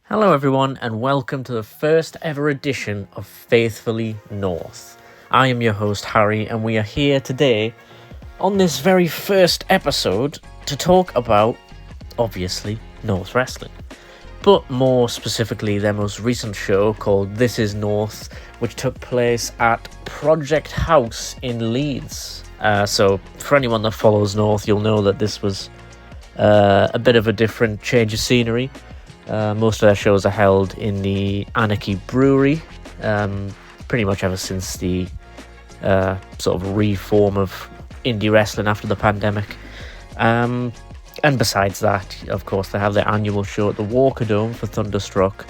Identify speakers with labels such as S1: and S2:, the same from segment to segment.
S1: Hello, everyone, and welcome to the first ever edition of Faithfully North. I am your host, Harry, and we are here today on this very first episode to talk about, obviously, North Wrestling. But more specifically, their most recent show called This Is North, which took place at Project House in Leeds. So, for anyone that follows North, you'll know that this was a bit of a different change of scenery. Most of their shows are held in the Anarchy Brewery, pretty much ever since the sort of reform of indie wrestling after the pandemic. And besides that, of course, they have their annual show at the Walker Dome for Thunderstruck.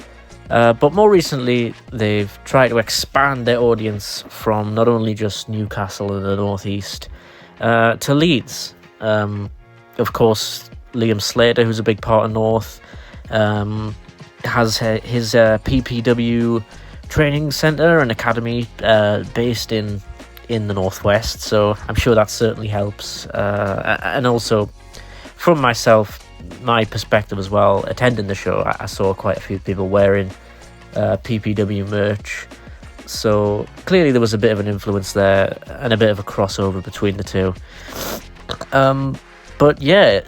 S1: But more recently, they've tried to expand their audience from not only just Newcastle in the northeast to Leeds. Of course, Liam Slater, who's a big part of North, has his PPW training centre and academy based in the northwest, so I'm sure that certainly helps. And also, from my perspective as well, attending the show, I saw quite a few people wearing PPW merch, so clearly there was a bit of an influence there and a bit of a crossover between the two. But yeah,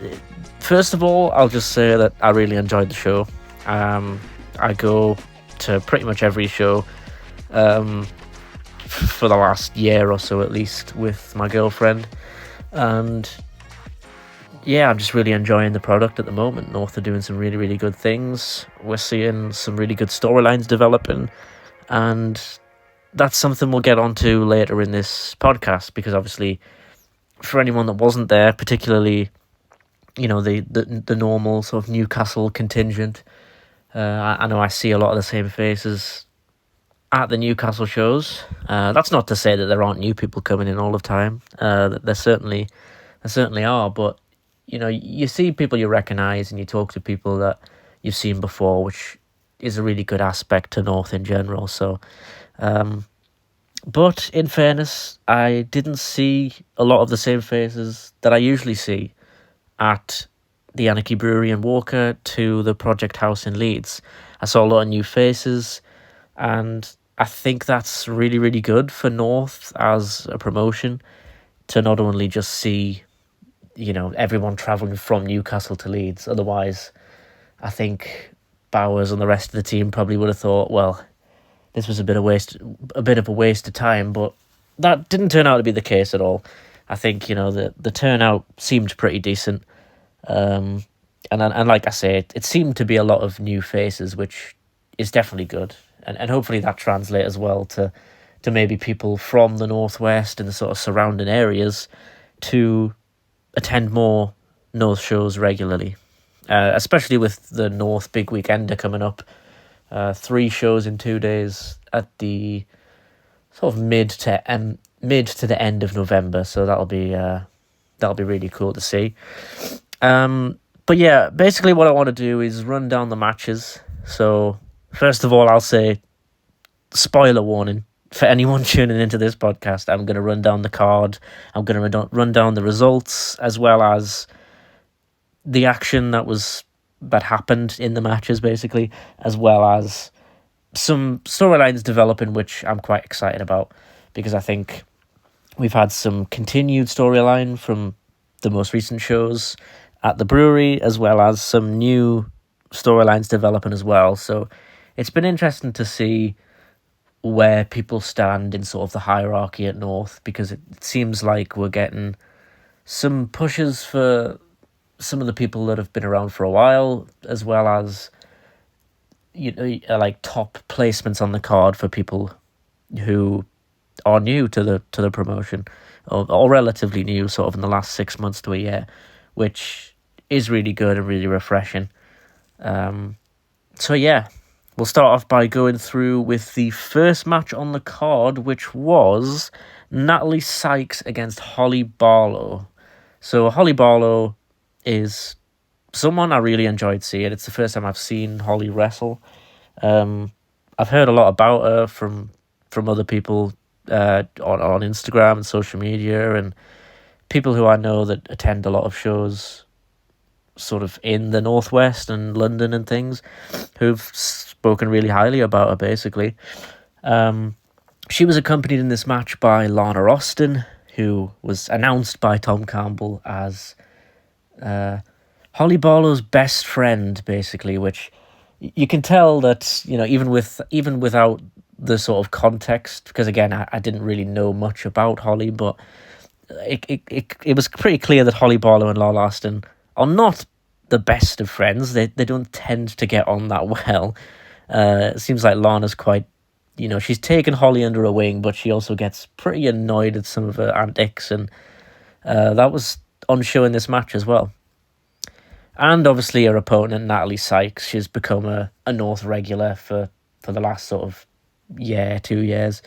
S1: first of all, I'll just say that I really enjoyed the show. I go to pretty much every show for the last year or so at least with my girlfriend, and yeah, I'm just really enjoying the product at the moment. North are doing some really, really good things. We're seeing some really good storylines developing, and that's something we'll get onto later in this podcast, because obviously for anyone that wasn't there, particularly the normal sort of Newcastle contingent, I know I see a lot of the same faces at the Newcastle shows. That's not to say that there aren't new people coming in all the time. There certainly are, but you see people you recognise and you talk to people that you've seen before, which is a really good aspect to North in general. So, but in fairness, I didn't see a lot of the same faces that I usually see at the Anarchy Brewery in Walker to the Project House in Leeds. I saw a lot of new faces, and I think that's really, really good for North as a promotion, to not only just see everyone travelling from Newcastle to Leeds. Otherwise, I think Bowers and the rest of the team probably would have thought, well, this was a bit of a waste of time, but that didn't turn out to be the case at all. I think the turnout seemed pretty decent, and like I say, it seemed to be a lot of new faces, which is definitely good, and hopefully that translates as well to maybe people from the northwest and the sort of surrounding areas to attend more North shows regularly, especially with the North Big Weekender coming up. 3 shows in 2 days at the sort of mid to the end of November, so that'll be really cool to see. But yeah, basically what I want to do is run down the matches. So first of all, I'll say, spoiler warning for anyone tuning into this podcast. I'm going to run down the card. I'm going to run down the results, as well as the action that happened in the matches, basically, as well as some storylines developing, which I'm quite excited about, because I think we've had some continued storyline from the most recent shows at the brewery, as well as some new storylines developing as well. So it's been interesting to see where people stand in sort of the hierarchy at North, because it seems like we're getting some pushes for some of the people that have been around for a while, as well as like top placements on the card for people who are new to the promotion, or relatively new, sort of in the last 6 months to a year, which is really good and really refreshing. So yeah, we'll start off by going through with the first match on the card, which was Natalie Sykes against Holly Barlow. So Holly Barlow is someone I really enjoyed seeing. It's the first time I've seen Holly wrestle. I've heard a lot about her from other people on Instagram and social media, and people who I know that attend a lot of shows sort of in the Northwest and London and things who've spoken really highly about her, basically. She was accompanied in this match by Lana Austin, who was announced by Tom Campbell as Holly Barlow's best friend, basically, which you can tell that, even without the sort of context, because again, I didn't really know much about Holly, but it was pretty clear that Holly Barlow and Lana Austin are not the best of friends. They don't tend to get on that well. It seems like Lana's quite, she's taken Holly under her wing, but she also gets pretty annoyed at some of her antics, and that was on show in this match as well. And obviously her opponent, Natalie Sykes, she's become a North regular for the last sort of 2 years,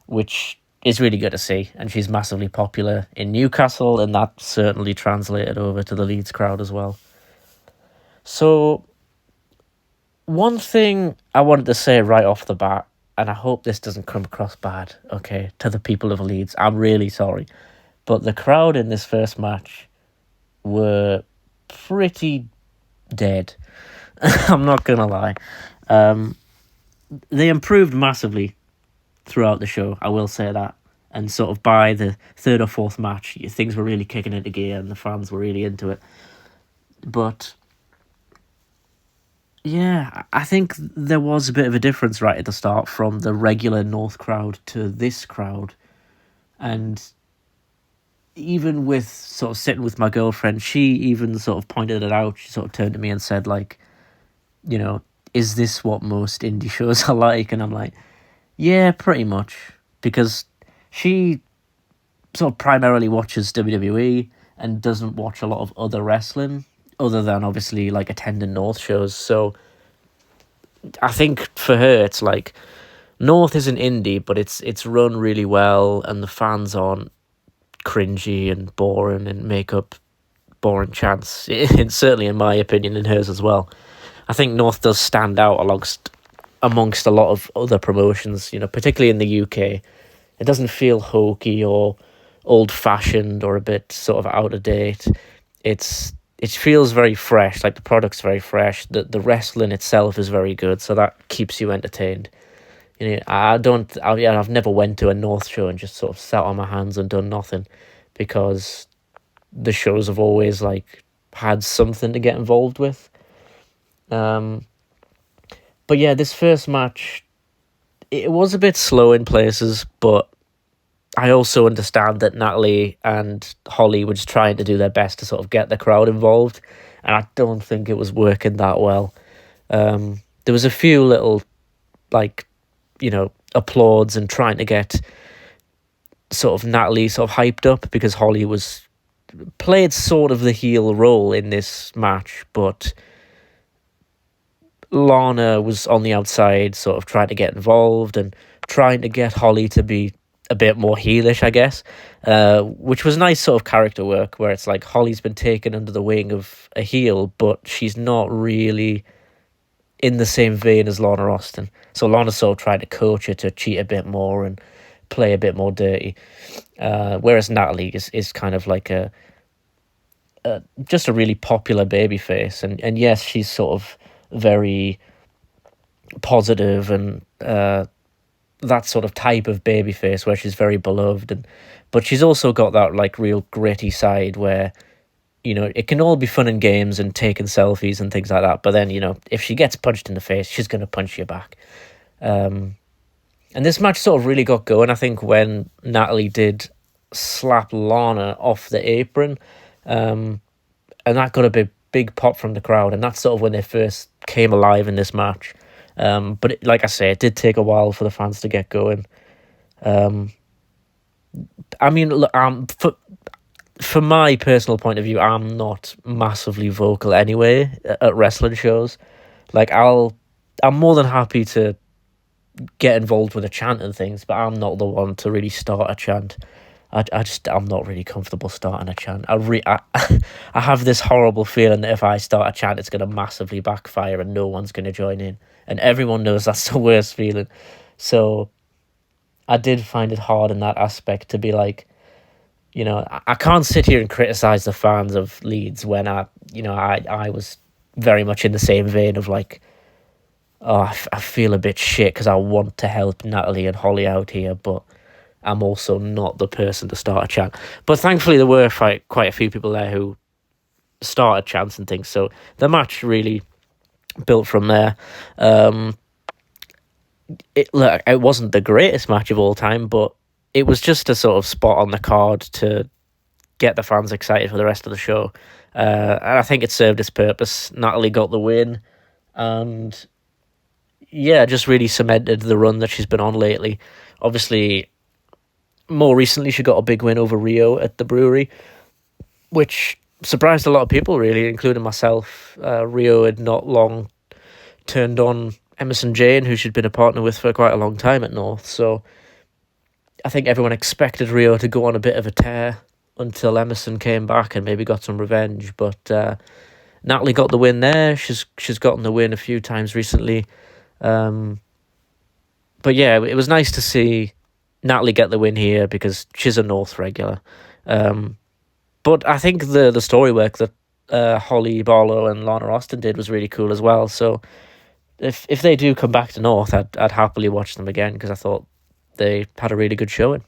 S1: which is really good to see. And she's massively popular in Newcastle, and that certainly translated over to the Leeds crowd as well. So, one thing I wanted to say right off the bat, and I hope this doesn't come across bad, okay, to the people of Leeds, I'm really sorry, but the crowd in this first match were pretty dead. I'm not gonna lie. They improved massively throughout the show, I will say that. And sort of by the third or fourth match, things were really kicking into gear and the fans were really into it. But yeah, I think there was a bit of a difference right at the start from the regular North crowd to this crowd. And even with sort of sitting with my girlfriend, she even sort of pointed it out. She sort of turned to me and said, like, is this what most indie shows are like? And I'm like, yeah, pretty much. Because she sort of primarily watches WWE and doesn't watch a lot of other wrestling, other than obviously like attending North shows. So I think for her, it's like North is an indie, but it's run really well, and the fans aren't cringy and boring and make up boring chants. Certainly, in my opinion, and hers as well. I think North does stand out amongst a lot of other promotions, particularly in the UK. It doesn't feel hokey or old-fashioned or a bit sort of out of date. It feels very fresh, like the product's very fresh. The wrestling itself is very good, so that keeps you entertained. I've never went to a North show and just sort of sat on my hands and done nothing, because the shows have always like had something to get involved with. But yeah, this first match, it was a bit slow in places, but I also understand that Natalie and Holly were just trying to do their best to sort of get the crowd involved, and I don't think it was working that well. There was a few little, like, applauds and trying to get sort of Natalie sort of hyped up, because Holly played sort of the heel role in this match, but Lana was on the outside sort of trying to get involved and trying to get Holly to be a bit more heelish, I guess, which was nice sort of character work, where it's like Holly's been taken under the wing of a heel, but she's not really in the same vein as Lana Austin. So Lana sort of tried to coach her to cheat a bit more and play a bit more dirty, whereas Natalie is kind of like just a really popular babyface, and yes, she's sort of very positive and that sort of type of babyface where she's very beloved, but she's also got that like real gritty side where it can all be fun and games and taking selfies and things like that, but then if she gets punched in the face, she's going to punch you back. And this match sort of really got going, I think, when Natalie did slap Lana off the apron, and that got a big pop from the crowd, and that's sort of when they first came alive in this match. But like I say, it did take a while for the fans to get going. I mean, look, for my personal point of view, I'm not massively vocal anyway at wrestling shows. Like, I'm more than happy to get involved with a chant and things, but I'm not the one to really start a chant. I'm not really comfortable starting a chant. I have this horrible feeling that if I start a chant, it's going to massively backfire and no one's going to join in. And everyone knows that's the worst feeling. So I did find it hard in that aspect to be like, I can't sit here and criticize the fans of Leeds when I was very much in the same vein of like, oh, I feel a bit shit because I want to help Natalie and Holly out here, but I'm also not the person to start a chant. But thankfully, there were quite a few people there who started chants and things. So the match really built from there. It wasn't the greatest match of all time, but it was just a sort of spot on the card to get the fans excited for the rest of the show. And I think it served its purpose. Natalie got the win, and yeah, just really cemented the run that she's been on lately. Obviously, more recently, she got a big win over Rio at the brewery, which surprised a lot of people, really, including myself. Rio had not long turned on Emerson Jane, who she'd been a partner with for quite a long time at North. So I think everyone expected Rio to go on a bit of a tear until Emerson came back and maybe got some revenge. But Natalie got the win there. She's gotten the win a few times recently. But yeah, it was nice to see Natalie get the win here because she's a North regular. But I think the story work that Holly Barlow and Lana Austin did was really cool as well. So if they do come back to North, I'd happily watch them again because I thought they had a really good showing.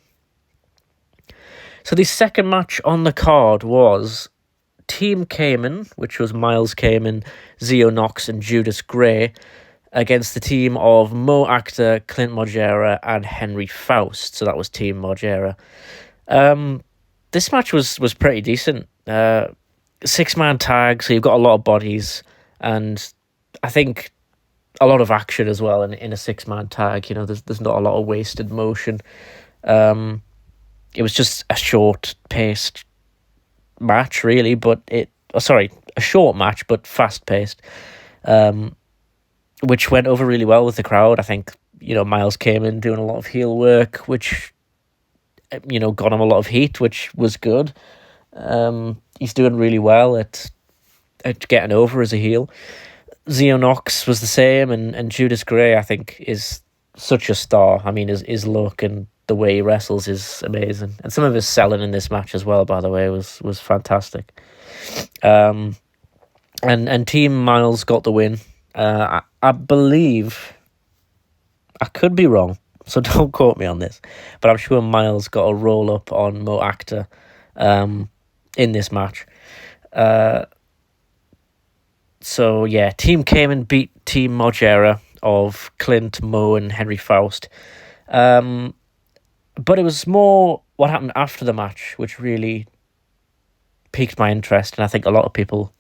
S1: So the second match on the card was Team Cayman, which was Miles Cayman, Zio Knox and Judas Gray, against the team of Mo Akhtar, Clint Margera and Henry Faust. So that was Team Margera. This match was pretty decent. 6-man tag, so you've got a lot of bodies, and I think a lot of action as well in a 6-man tag. There's not a lot of wasted motion. It was just a short-paced match, really, a short match, but fast-paced, which went over really well with the crowd. I think, Miles came in doing a lot of heel work, which, got him a lot of heat, which was good. He's doing really well at getting over as a heel. Zio Knox was the same, and Judas Gray, I think, is such a star. I mean, his look and the way he wrestles is amazing. And some of his selling in this match as well, by the way, was fantastic. And Team Miles got the win. I believe, I could be wrong, so don't quote me on this, but I'm sure Miles got a roll-up on Mo Akhtar in this match. So yeah, Team Cayman beat Team Margera of Clint, Mo and Henry Faust. But it was more what happened after the match, which really piqued my interest, and I think a lot of people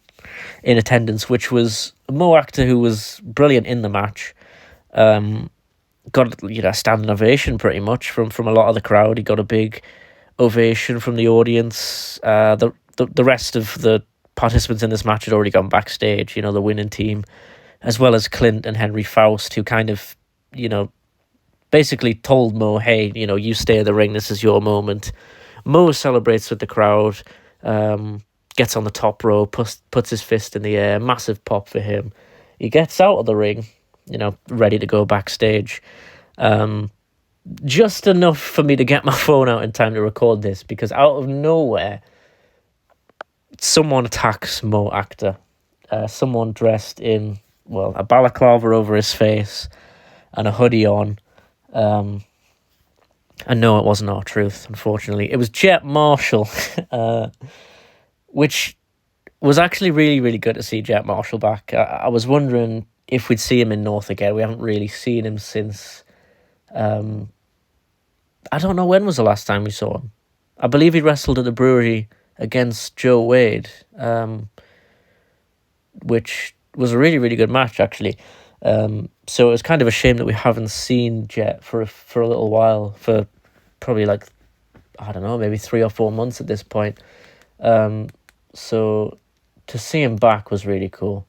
S1: in attendance, which was Mo Akhtar, who was brilliant in the match. Got a standing ovation pretty much from a lot of the crowd. He got a big ovation from the audience. The rest of the participants in this match had already gone backstage, the winning team, as well as Clint and Henry Faust, who kind of, basically told Mo, hey, you stay in the ring, this is your moment. Mo celebrates with the crowd, gets on the top row, puts his fist in the air, massive pop for him. He gets out of the ring, ready to go backstage. Just enough for me to get my phone out in time to record this, because out of nowhere, someone attacks Mo Akhtar. Someone dressed in, a balaclava over his face and a hoodie on. And no, it wasn't R-Truth, unfortunately. It was Jet Marshall, which was actually really, really good to see Jet Marshall back. I was wondering if we'd see him in North again. We haven't really seen him since... I don't know when was the last time we saw him. I believe he wrestled at the brewery against Joe Wade, which was a really, really good match, actually. So it was kind of a shame that we haven't seen Jet for a little while, for probably maybe 3 or 4 months at this point. So to see him back was really cool,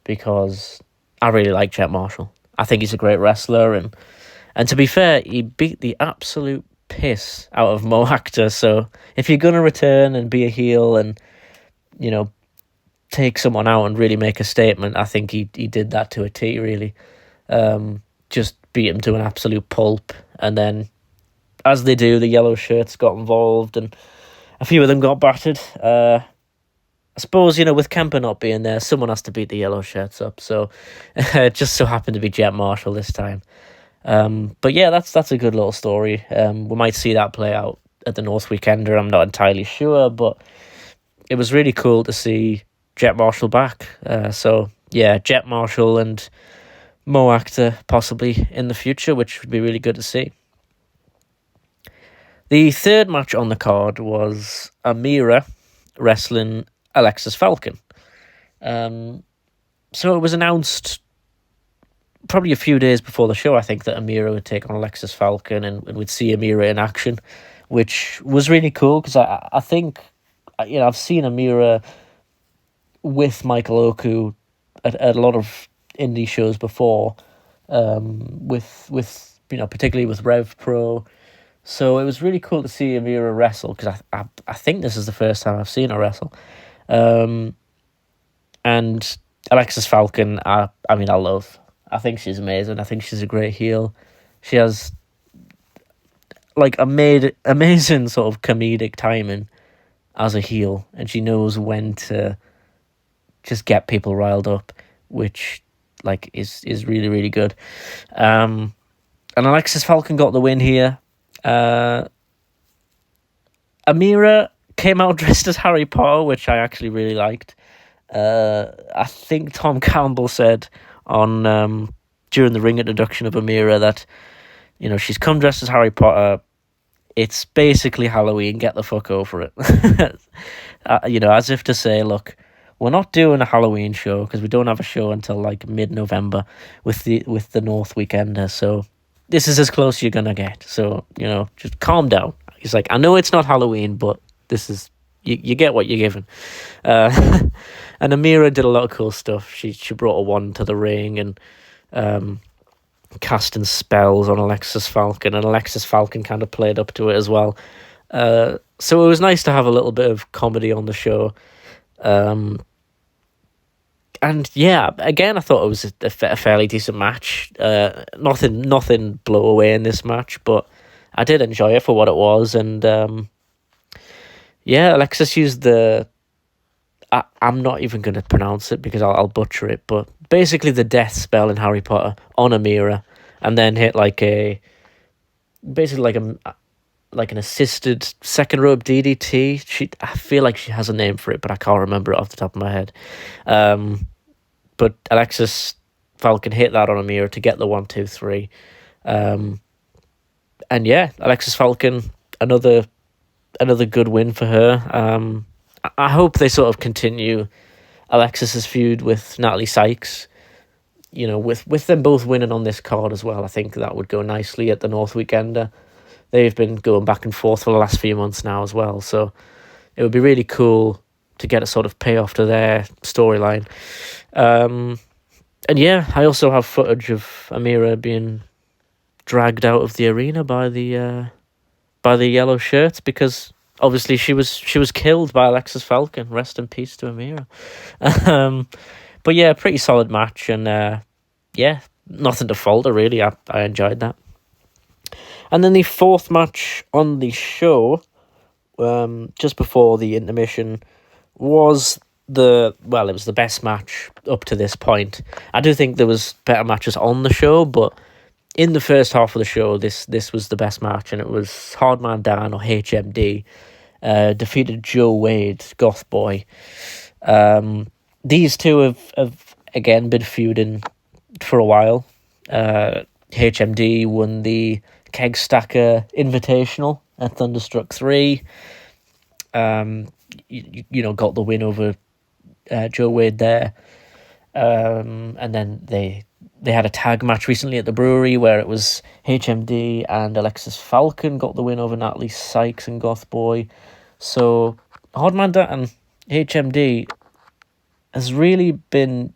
S1: because I really like Jet Marshall. I think he's a great wrestler, and to be fair, he beat the absolute piss out of Mo Akhtar. So if you're gonna return and be a heel and take someone out and really make a statement, I think he did that to a T, really. Just beat him to an absolute pulp, and then, as they do, the yellow shirts got involved, and a few of them got battered. I suppose, with Kemper not being there, someone has to beat the yellow shirts up. So it just so happened to be Jet Marshall this time. But yeah, that's a good little story. We might see that play out at the North Weekender. I'm not entirely sure, but it was really cool to see Jet Marshall back. So yeah, Jet Marshall and Mo Akhtar possibly in the future, which would be really good to see. The third match on the card was Amira wrestling Alexis Falcon. So it was announced probably a few days before the show, I think, that Amira would take on Alexis Falcon and we'd see Amira in action, which was really cool because I think, I've seen Amira with Michael Oku at a lot of indie shows before, with particularly with Rev Pro. So it was really cool to see Amira wrestle because I think this is the first time I've seen her wrestle. And Alexis Falcon, I love. I think she's amazing. I think she's a great heel. She has amazing sort of comedic timing as a heel, and she knows when to just get people riled up, which is really, really good. And Alexis Falcon got the win here. Amira came out dressed as Harry Potter, which I actually really liked. I think Tom Campbell said on during the ring introduction of Amira that she's come dressed as Harry Potter. It's basically Halloween. Get the fuck over it. As if to say, look, we're not doing a Halloween show because we don't have a show until mid-November with the North Weekender. So this is as close as you're gonna get. So just calm down. He's like, I know it's not Halloween, but this is you get what you're given. And Amira did a lot of cool stuff. She brought a wand to the ring and casting spells on Alexis Falcon, and Alexis Falcon kind of played up to it as well. So it was nice to have a little bit of comedy on the show. And yeah, again, I thought it was a fairly decent match. Nothing blow away in this match, but I did enjoy it for what it was. And yeah, Alexis used I'm not even going to pronounce it because I'll butcher it, but basically the death spell in Harry Potter on Amira, and then hit an assisted second rope DDT. I feel like she has a name for it, but I can't remember it off the top of my head. But Alexis Falcon hit that on Amira to get the 1-2-3. And yeah, Alexis Falcon, another good win for her. I hope they sort of continue Alexis's feud with Natalie Sykes. With them both winning on this card as well, I think that would go nicely at the North Weekender. They've been going back and forth for the last few months now as well, so it would be really cool to get a sort of payoff to their storyline. And yeah, I also have footage of Amira being dragged out of the arena by the yellow shirts because obviously she was killed by Alexis Falcon. Rest in peace to Amira. But yeah, pretty solid match, and yeah, nothing to falter really. I enjoyed that. And then the fourth match on the show, just before the intermission, was it was the best match up to this point. I do think there was better matches on the show, but in the first half of the show, this was the best match, and it was Hardman Dan, or HMD, defeated Joe Wade, Goth Boy. These two have again been feuding for a while. HMD won the Keg Stacker Invitational at Thunderstruck 3. Got the win over Joe Wade there. And then they had a tag match recently at the brewery where it was HMD and Alexis Falcon got the win over Natalie Sykes and Goth Boy. So Hardman and HMD has really been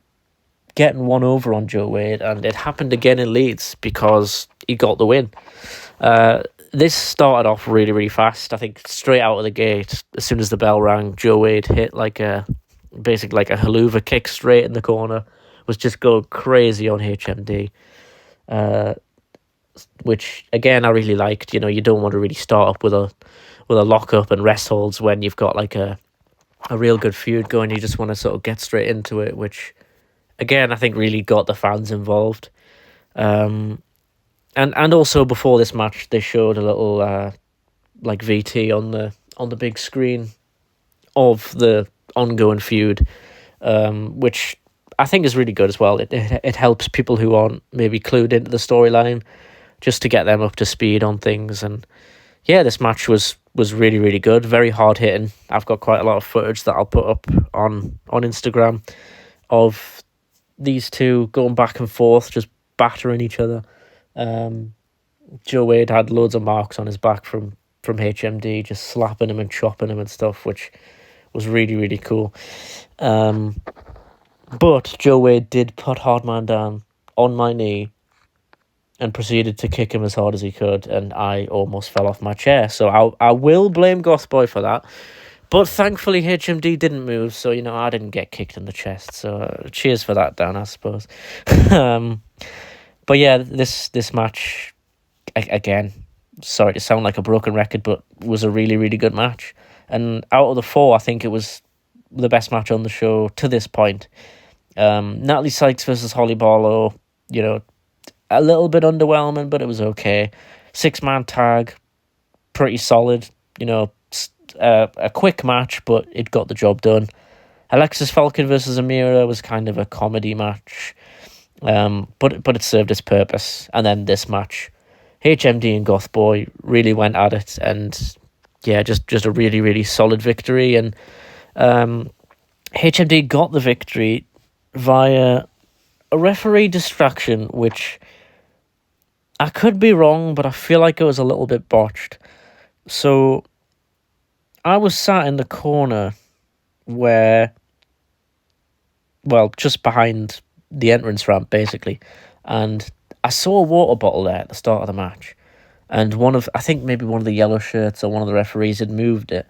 S1: getting one over on Joe Wade, and it happened again in Leeds because he got the win. This started off really, really fast. I think straight out of the gate, as soon as the bell rang, Joe Wade hit basically like a haluva kick straight in the corner, was just going crazy on HMD, which again I really liked. You don't want to really start up with with a lock up and rest holds when you've got like a real good feud going. You just want to sort of get straight into it, which again I think really got the fans involved. And also before this match, they showed a little like VT on the big screen of the ongoing feud, which I think is really good as well. It helps people who aren't maybe clued into the storyline just to get them up to speed on things. And yeah, this match was really, really good, very hard hitting. I've got quite a lot of footage that I'll put up on Instagram of these two going back and forth, just battering each other. Joe Wade had loads of marks on his back from HMD, just slapping him and chopping him and stuff, which was really, really cool. But Joe Wade did put Hardman down on my knee and proceeded to kick him as hard as he could, and I almost fell off my chair. So I will blame Gothboy for that. But thankfully HMD didn't move, so I didn't get kicked in the chest. So cheers for that, Dan, I suppose. But yeah, this match, again, sorry to sound like a broken record, but was a really, really good match. And out of the four, I think it was the best match on the show to this point. Natalie Sykes versus Holly Barlow, a little bit underwhelming, but it was okay. 6-man tag, pretty solid. A quick match, but it got the job done. Alexis Falcon versus Amira was kind of a comedy match, but it served its purpose. And then this match, HMD and Gothboy really went at it, and yeah, just a really, really solid victory. And HMD got the victory via a referee distraction, which I could be wrong, but I feel like it was a little bit botched. So I was sat in the corner just behind the entrance ramp, basically, and I saw a water bottle there at the start of the match, and I think maybe one of the yellow shirts or one of the referees had moved it,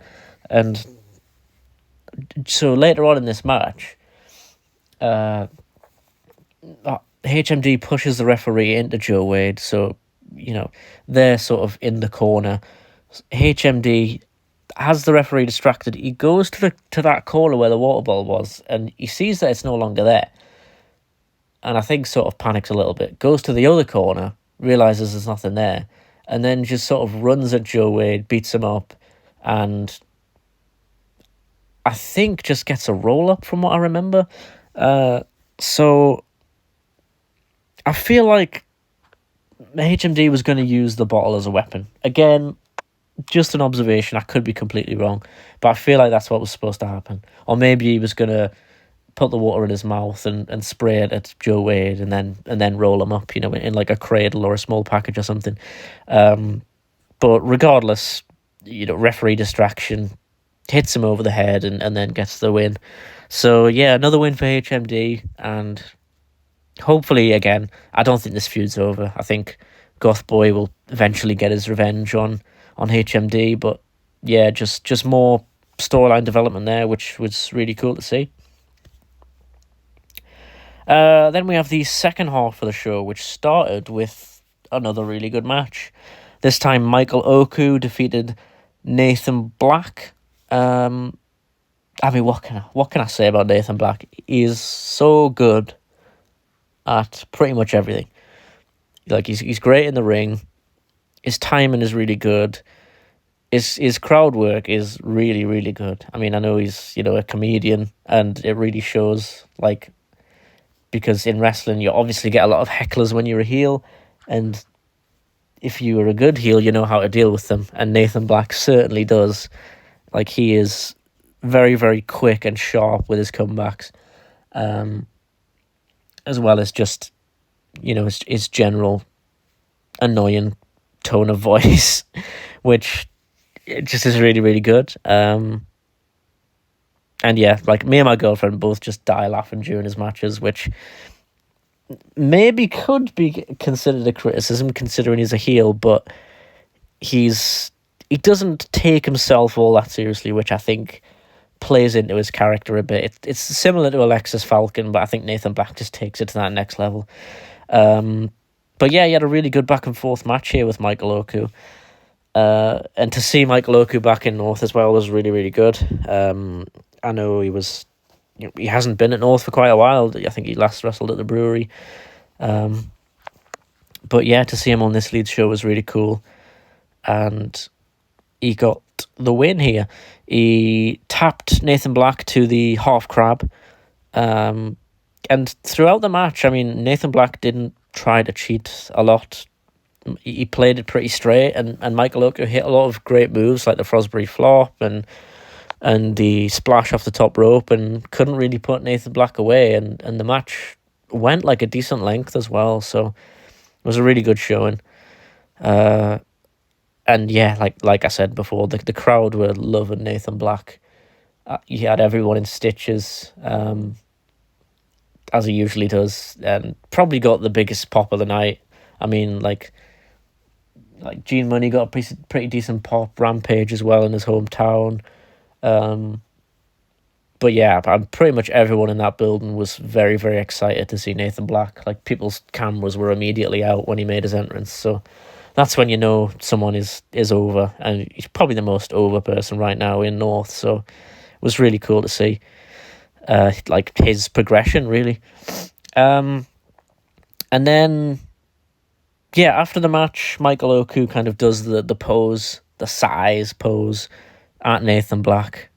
S1: and so later on in this match, HMD pushes the referee into Joe Wade, so they're sort of in the corner. HMD has the referee distracted. He goes to that corner where the water bottle was, and he sees that it's no longer there, and I think sort of panics a little bit. Goes to the other corner, realizes there's nothing there, and then just sort of runs at Joe Wade, beats him up, and I think just gets a roll up from what I remember. So I feel like HMD was going to use the bottle as a weapon. Again, just an observation. I could be completely wrong, but I feel like that's what was supposed to happen. Or maybe he was going to put the water in his mouth and spray it at Joe Wade and then roll him up, in like a cradle or a small package or something. But regardless, referee distraction, hits him over the head and then gets the win. So yeah, another win for HMD, and hopefully, again, I don't think this feud's over. I think Gothboy will eventually get his revenge on HMD, but yeah, just more storyline development there, which was really cool to see. Then we have the second half of the show, which started with another really good match. This time, Michael Oku defeated Nathan Black. What can I say about Nathan Black? He is so good at pretty much everything. Like he's great in the ring. His timing is really good. His crowd work is really, really good. I know he's a comedian, and it really shows. Because in wrestling you obviously get a lot of hecklers when you're a heel, and if you are a good heel, you know how to deal with them. And Nathan Black certainly does. He is very, very quick and sharp with his comebacks, as well as just, his general annoying tone of voice, which it just is really, really good. And yeah, me and my girlfriend both just die laughing during his matches, which maybe could be considered a criticism considering he's a heel, but he doesn't take himself all that seriously, which I think plays into his character a bit. It's similar to Alexis Falcon, but I think Nathan Black just takes it to that next level. But yeah, he had a really good back and forth match here with Michael Oku. And to see Michael Oku back in North as well was really, really good. I know he hasn't been at North for quite a while. I think he last wrestled at the brewery. But yeah, to see him on this lead show was really cool. And he got the win here. He tapped Nathan Black to the half crab. And throughout the match, I mean, Nathan Black didn't try to cheat a lot. He played it pretty straight, and Michael Oku hit a lot of great moves like the Frosbury flop and the splash off the top rope, and couldn't really put Nathan Black away. And the match went like a decent length as well, so it was a really good showing. And yeah, like I said before, the crowd were loving Nathan Black. He had everyone in stitches, as he usually does, and probably got the biggest pop of the night. I mean, like Gene Money got a pretty decent pop. Rampage as well in his hometown. But yeah, pretty much everyone in that building was very, very excited to see Nathan Black. Like, people's cameras were immediately out when he made his entrance. So that's when you know someone is over, and he's probably the most over person right now in North. So it was really cool to see, like, his progression, really. And then, yeah, after the match, Michael Oku kind of does the pose, the size pose at Nathan Black.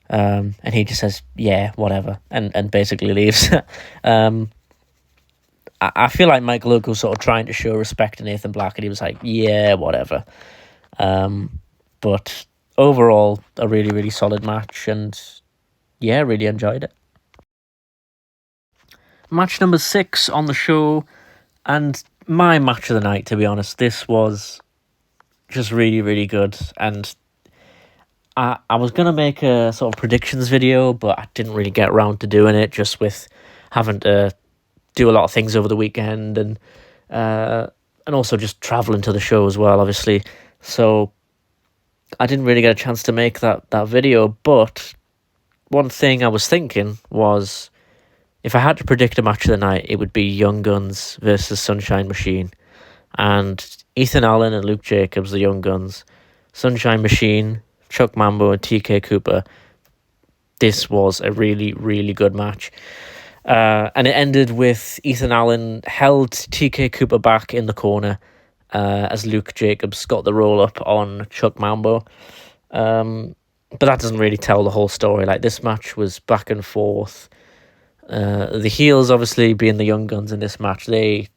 S1: And he just says, yeah, whatever, and basically leaves. I feel like Michael Oku was sort of trying to show respect to Nathan Black, and he was like, yeah, whatever. But overall, a really, really solid match, and yeah, really enjoyed it. Match number 6 on the show, and my match of the night, to be honest. This was just really, really good, and I was going to make a sort of predictions video, but I didn't really get around to doing it, just with having to do a lot of things over the weekend, and also just travelling to the show as well, obviously. So I didn't really get a chance to make that video, but one thing I was thinking was, if I had to predict a match of the night, it would be Young Guns versus Sunshine Machine. And Ethan Allen and Luke Jacobs, the Young Guns. Sunshine Machine, Chuck Mambo and TK Cooper. This was a really, really good match. And it ended with Ethan Allen held TK Cooper back in the corner as Luke Jacobs got the roll up on Chuck Mambo. But that doesn't really tell the whole story. Like, this match was back and forth. The heels, obviously, being the Young Guns in this match, they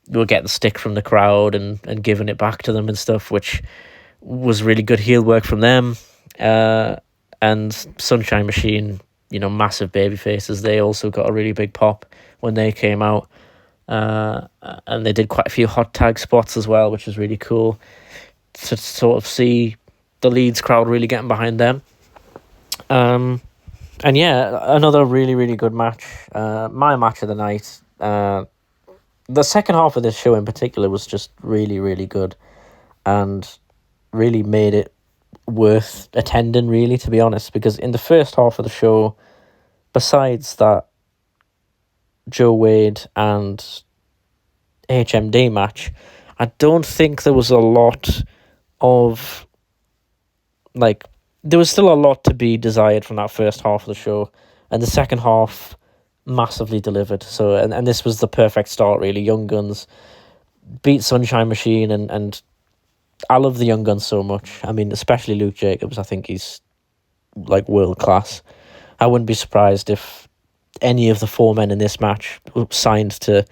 S1: were getting stick from the crowd and giving it back to them and stuff, which was really good heel work from them. And Sunshine Machine, you know, massive baby faces, they also got a really big pop when they came out. And they did quite a few hot tag spots as well, which was really cool to sort of see the Leeds crowd really getting behind them. And yeah, another really, really good match. My match of the night. The second half of this show in particular was just really, really good, and really made it worth attending, really, to be honest, because in the first half of the show, besides that Joe Wade and HMD match, I don't think there was a lot of, like, there was still a lot to be desired from that first half of the show, and the second half massively delivered. So, and this was the perfect start, really. Young Guns beat Sunshine Machine, and I love the Young Guns so much. I mean, especially Luke Jacobs. I think he's, like, world class. I wouldn't be surprised if any of the 4 men in this match signed to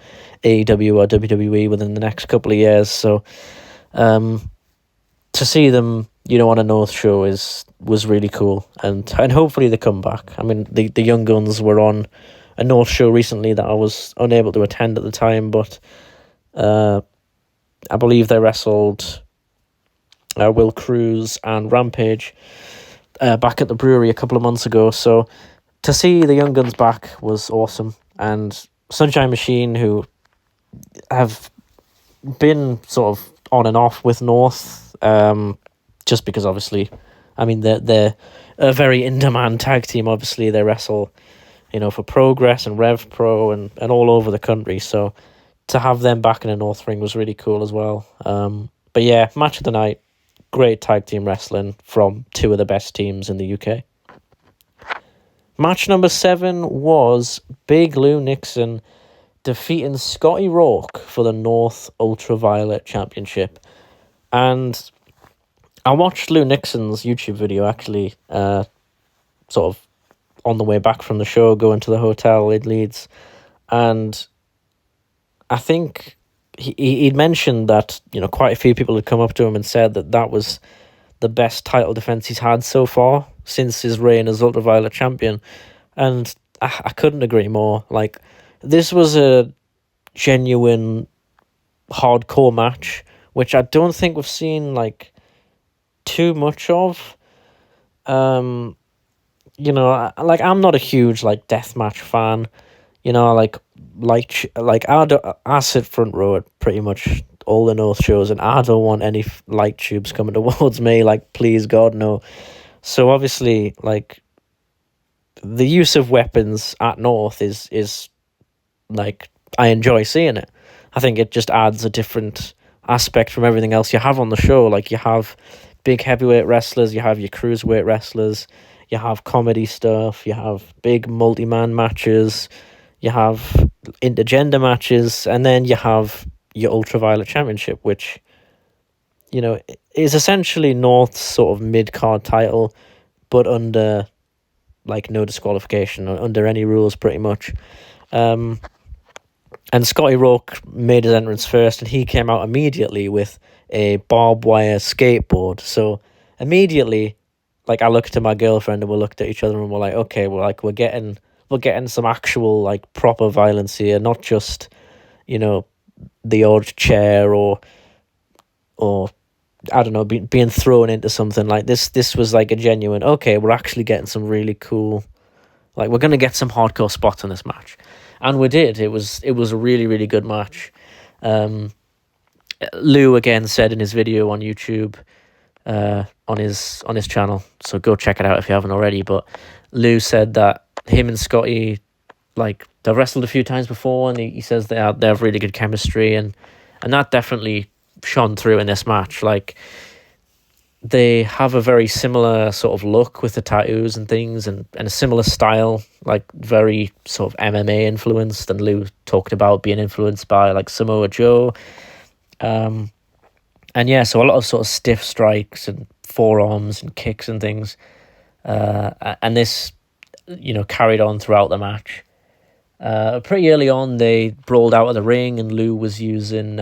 S1: AEW or WWE within the next couple of years. So, to see them, you know, on a North show was really cool, and hopefully they come back. I mean, the Young Guns were on a North show recently that I was unable to attend at the time, but I believe they wrestled Will Cruz and Rampage back at the brewery a couple of months ago. So to see the Young Guns back was awesome, and Sunshine Machine, who have been sort of on and off with North, just because, obviously, I mean, they're a very in-demand tag team. Obviously, they wrestle, you know, for Progress and Rev Pro and all over the country. So to have them back in a North ring was really cool as well. But yeah, match of the night, great tag team wrestling from two of the best teams in the UK. Match number 7 was Big Lou Nixon defeating Scotty Rourke for the North Ultraviolet Championship. And I watched Lou Nixon's YouTube video, actually, sort of on the way back from the show, going to the hotel in Leeds. And I think he'd mentioned that, quite a few people had come up to him and said that was the best title defense he's had so far since his reign as Ultraviolet champion. And I couldn't agree more. Like, this was a genuine hardcore match, which I don't think we've seen, like, too much of. I'm not a huge, like, deathmatch fan. I sit front row at pretty much all the North shows, and I don't want any light tubes coming towards me. Like, please God, no. So obviously, like, the use of weapons at North is like, I enjoy seeing it. I think it just adds a different aspect from everything else you have on the show. Like, you have big heavyweight wrestlers, you have your cruiserweight wrestlers, you have comedy stuff, you have big multi-man matches, you have intergender matches, and then you have your Ultraviolet Championship, which, is essentially North's sort of mid-card title, but under, like, no disqualification, under any rules, pretty much. And Scotty Rourke made his entrance first, and he came out immediately with a barbed wire skateboard. So immediately, like, I looked at my girlfriend and we looked at each other and we're like, okay, we're getting some actual, like, proper violence here, not just, the odd chair or I don't know, being thrown into something like this. This was like a genuine, okay, we're actually getting some really cool, like, we're going to get some hardcore spots in this match. And we did. It was a really, really good match. Lou again said in his video on YouTube, on his channel, so go check it out if you haven't already, but Lou said that him and Scotty, like, they've wrestled a few times before, and he says they have really good chemistry, and that definitely shone through in this match. Like, they have a very similar sort of look with the tattoos and things, and a similar style, like, very sort of MMA influenced, and Lou talked about being influenced by, like, Samoa Joe. And yeah, so a lot of sort of stiff strikes and forearms and kicks and things. And this, carried on throughout the match. Pretty early on, they brawled out of the ring, and Lou was using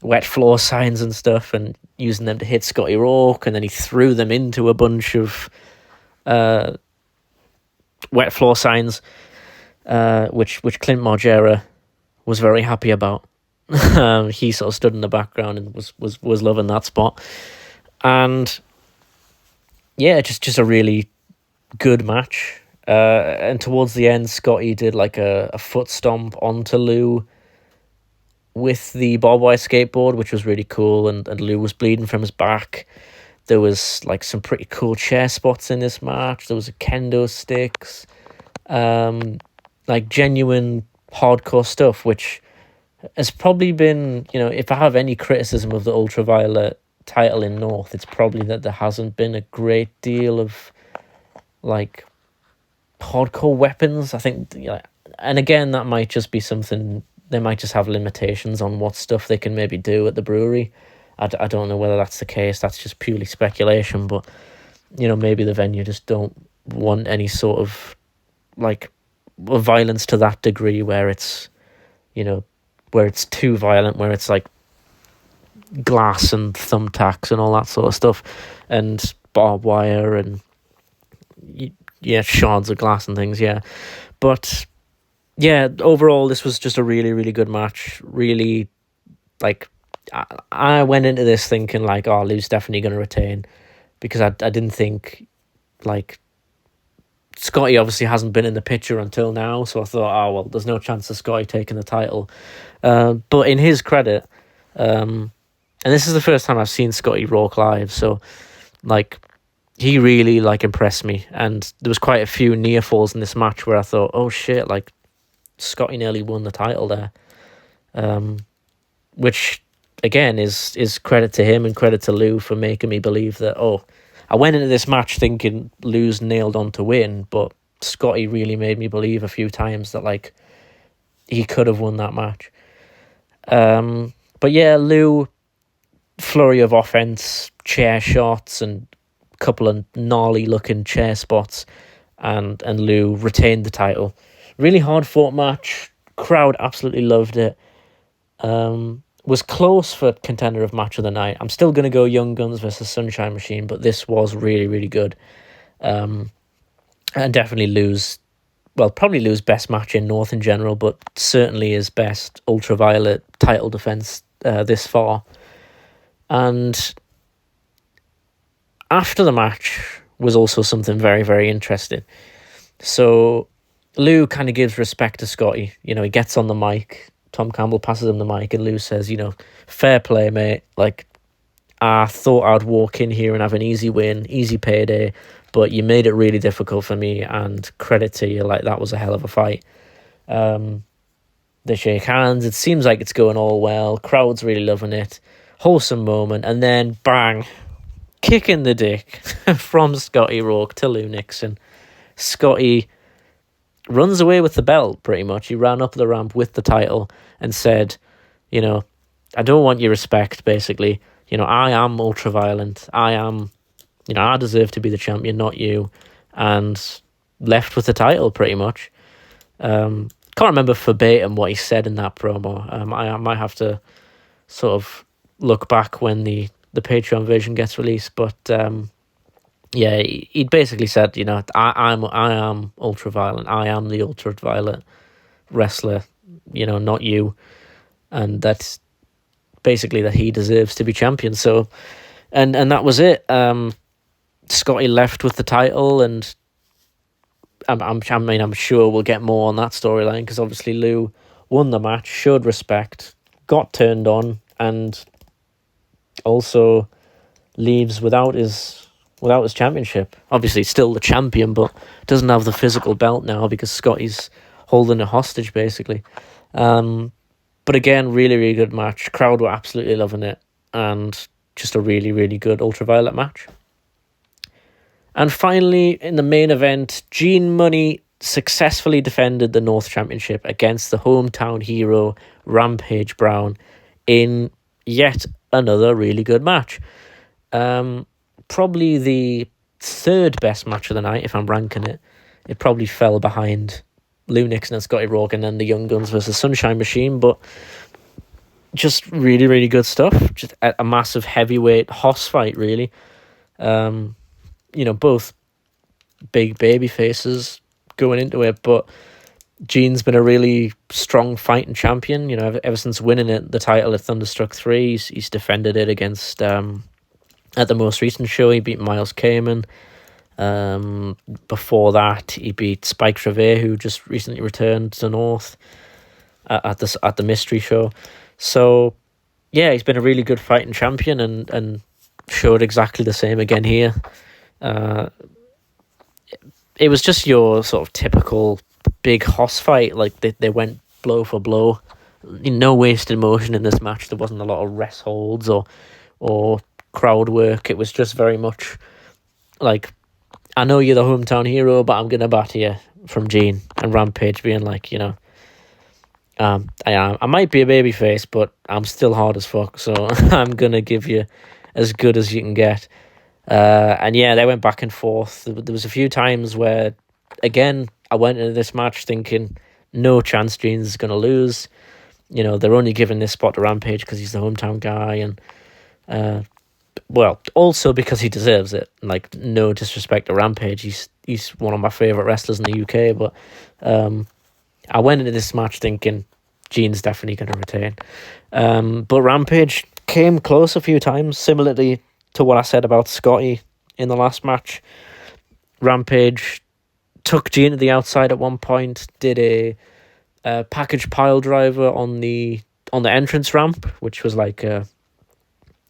S1: wet floor signs and stuff, and using them to hit Scotty Rourke, and then he threw them into a bunch of wet floor signs, which Clint Margera was very happy about. He sort of stood in the background and was loving that spot. And yeah, just a really good match. And towards the end, Scotty did like a foot stomp onto Lou with the barbed wire skateboard, which was really cool, and Lou was bleeding from his back. There was like some pretty cool chair spots in this match. There was a kendo sticks, like genuine hardcore stuff, which has probably been, if I have any criticism of the Ultraviolet title in North, it's probably that there hasn't been a great deal of, like, hardcore weapons. I think, and again, that might just be something, they might just have limitations on what stuff they can maybe do at the brewery. I don't know whether that's the case. That's just purely speculation, but, maybe the venue just don't want any sort of, like, violence to that degree where it's, where it's too violent, where it's like glass and thumbtacks and all that sort of stuff, and barbed wire and shards of glass and things. Yeah, but yeah, overall this was just a really, really good match. Really, like, I went into this thinking like, oh, Lou's definitely going to retain, because I didn't think, like, Scotty obviously hasn't been in the picture until now, so I thought, oh, well, there's no chance of Scotty taking the title. But in his credit, and this is the first time I've seen Scotty Rourke live, so, like, he really, like, impressed me. And there was quite a few near falls in this match where I thought, oh shit, like, Scotty nearly won the title there. Which, again, is credit to him and credit to Lou for making me believe that, I went into this match thinking Lou's nailed on to win, but Scotty really made me believe a few times that, like, he could have won that match. But yeah, Lou, flurry of offense, chair shots, and a couple of gnarly looking chair spots, and Lou retained the title. Really hard fought match. Crowd absolutely loved it. Was close for contender of match of the night. I'm still going to go Young Guns versus Sunshine Machine, but this was really, really good. And definitely probably Lou's best match in North in general, but certainly his best Ultraviolet title defense this far. And after the match was also something very, very interesting. So Lou kind of gives respect to Scotty. He gets on the mic. Tom Campbell passes him the mic, and Lou says, fair play, mate. Like, I thought I'd walk in here and have an easy win, easy payday, but you made it really difficult for me, and credit to you. Like, that was a hell of a fight. They shake hands. It seems like it's going all well. Crowd's really loving it. Wholesome moment, and then bang, kick in the dick from Scotty Rourke to Lou Nixon. Scotty runs away with the belt, pretty much. He ran up the ramp with the title and said, I don't want your respect, basically. I am ultra-violent. I deserve to be the champion, not you. And left with the title, pretty much. Can't remember verbatim what he said in that promo. I might have to sort of look back when the Patreon version gets released, but yeah, he basically said, I am ultra-violent. I am the ultra-violent wrestler, not you. And that's basically that he deserves to be champion. So, and that was it. Scotty left with the title, and I'm sure we'll get more on that storyline, because obviously Lou won the match, showed respect, got turned on, and also leaves without his championship. Obviously still the champion, but doesn't have the physical belt now because Scotty's holding it hostage, basically. But again, really, really good match. Crowd were absolutely loving it, and just a really, really good Ultraviolet match. And finally, in the main event, Gene Money successfully defended the North Championship against the hometown hero, Rampage Brown, in yet another really good match. Probably the third best match of the night, if I'm ranking it. It probably fell behind Lou Nixon and Scotty Rourke, and then the Young Guns versus Sunshine Machine, but just really, really good stuff. Just a massive heavyweight hoss fight, really. Both big baby faces going into it, but Gene's been a really strong fighting champion. Ever since winning the title at Thunderstruck 3, he's defended it against, at the most recent show, he beat Miles Kamen. Before that, he beat Spike Trevay, who just recently returned to North at the mystery show. So, yeah, he's been a really good fighting champion, and showed exactly the same again here. It was just your sort of typical big hoss fight. Like, they went blow for blow. No wasted motion in this match. There wasn't a lot of rest holds or crowd work. It was just very much like, I know you're the hometown hero, but I'm gonna batter you, from Gene, and Rampage being like, I might be a babyface, but I'm still hard as fuck, so I'm gonna give you as good as you can get. And yeah, they went back and forth. There was a few times where, again, I went into this match thinking, no chance Gene's gonna lose. They're only giving this spot to Rampage because he's the hometown guy, and also because he deserves it. Like, no disrespect to Rampage, he's one of my favourite wrestlers in the UK, but I went into this match thinking Gene's definitely going to retain. But Rampage came close a few times, similarly to what I said about Scotty in the last match. Rampage took Gene to the outside at one point, did a package pile driver on the entrance ramp, which was like a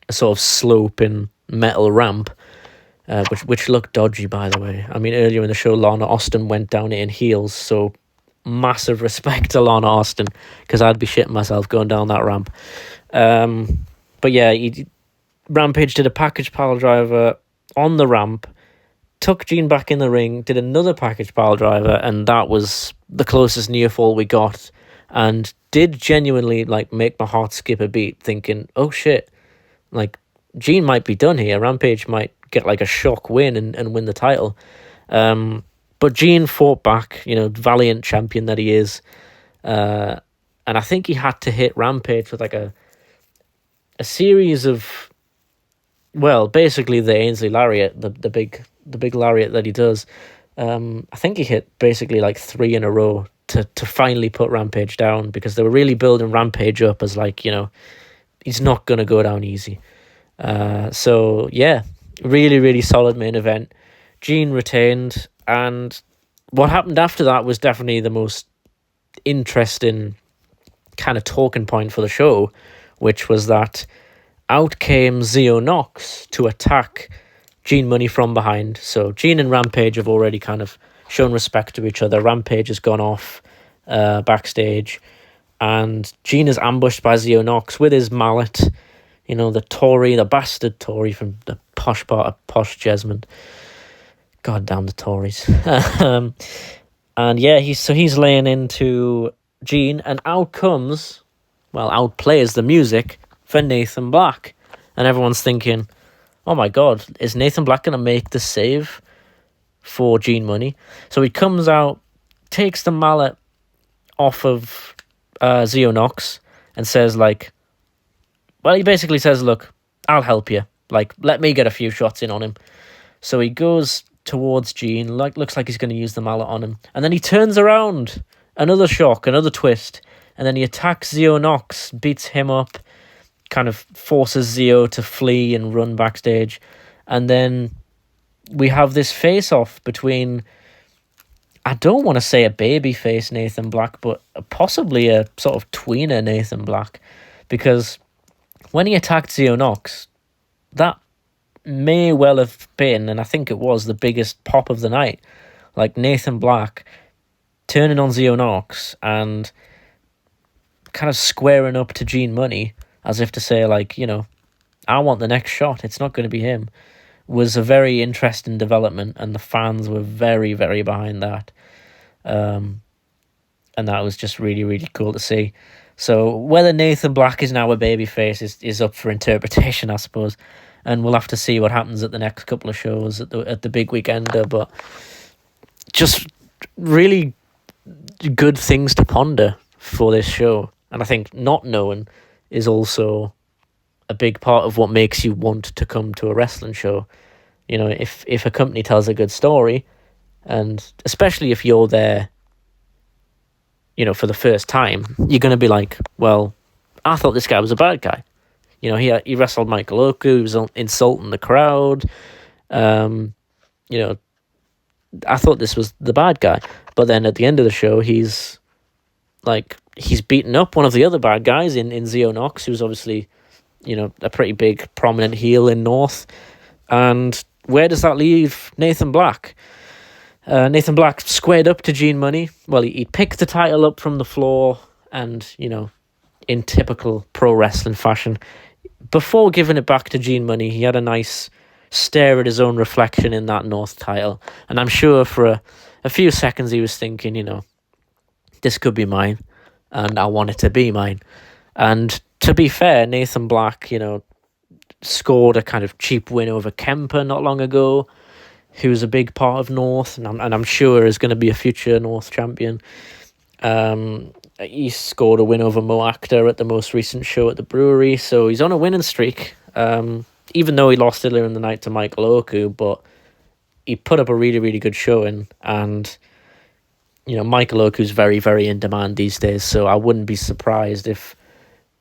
S1: sort of sloping metal ramp, which looked dodgy, by the way. I mean, earlier in the show, Lana Austin went down it in heels, so massive respect to Lana Austin, because I'd be shitting myself going down that ramp. But yeah, Rampage did a package pile driver on the ramp, took Gene back in the ring, did another package pile driver, and that was the closest near fall we got, and did genuinely like make my heart skip a beat, thinking, oh shit, like Gene might be done here. Rampage might get like a shock win and win the title. But Gene fought back, valiant champion that he is. And I think he had to hit Rampage with like a series of, well, basically the Ainsley Lariat, the big lariat that he does. I think he hit basically like 3 in a row to finally put Rampage down, because they were really building Rampage up as like, he's not going to go down easy. So yeah, really, really solid main event. Gene retained, and what happened after that was definitely the most interesting kind of talking point for the show, which was that out came Zio Knox to attack Gene Money from behind. So Gene and Rampage have already kind of shown respect to each other. Rampage has gone off backstage, and Gene is ambushed by Zio Knox with his mallet. The Tory, the bastard Tory from the posh part of posh Jesmond. God damn the Tories. And yeah, he's laying into Gene, and out plays the music for Nathan Black. And everyone's thinking, oh my God, is Nathan Black going to make the save for Gene Money? So he comes out, takes the mallet off of Zio Knox, and says like, well, he basically says, look, I'll help you. Like, let me get a few shots in on him. So he goes towards Gene, looks like he's going to use the mallet on him. And then he turns around. Another shock, another twist. And then he attacks Zio Knox, beats him up, kind of forces Zio to flee and run backstage. And then we have this face-off between, I don't want to say a babyface Nathan Black, but possibly a sort of tweener Nathan Black. Because when he attacked Zio Knox, that may well have been, and I think it was, the biggest pop of the night. Like Nathan Black turning on Zio Knox and kind of squaring up to Gene Money as if to say, like, I want the next shot. It's not going to be him. Was a very interesting development, and the fans were very, very behind that. And that was just really, really cool to see. So whether Nathan Black is now a babyface is up for interpretation, I suppose. And we'll have to see what happens at the next couple of shows at the big weekender. But just really good things to ponder for this show. And I think not knowing is also a big part of what makes you want to come to a wrestling show. If a company tells a good story, and especially if you're there, for the first time, you're going to be like, well, I thought this guy was a bad guy. He wrestled Michael Oku, he was insulting the crowd. I thought this was the bad guy. But then at the end of the show, he's beaten up one of the other bad guys in Zio Knox, who's obviously, a pretty big, prominent heel in North. And where does that leave Nathan Black? Nathan Black squared up to Gene Money. Well, he picked the title up from the floor and, in typical pro wrestling fashion, before giving it back to Gene Money, he had a nice stare at his own reflection in that North title. And I'm sure for a few seconds he was thinking, this could be mine, and I want it to be mine. And to be fair, Nathan Black, scored a kind of cheap win over Kemper not long ago, who's a big part of North, and I'm sure is going to be a future North champion. He scored a win over Mo Akhtar at the most recent show at the brewery, so he's on a winning streak. Even though he lost earlier in the night to Michael Oku, but he put up a really, really good showing. And Michael Oku's very, very in demand these days, so I wouldn't be surprised if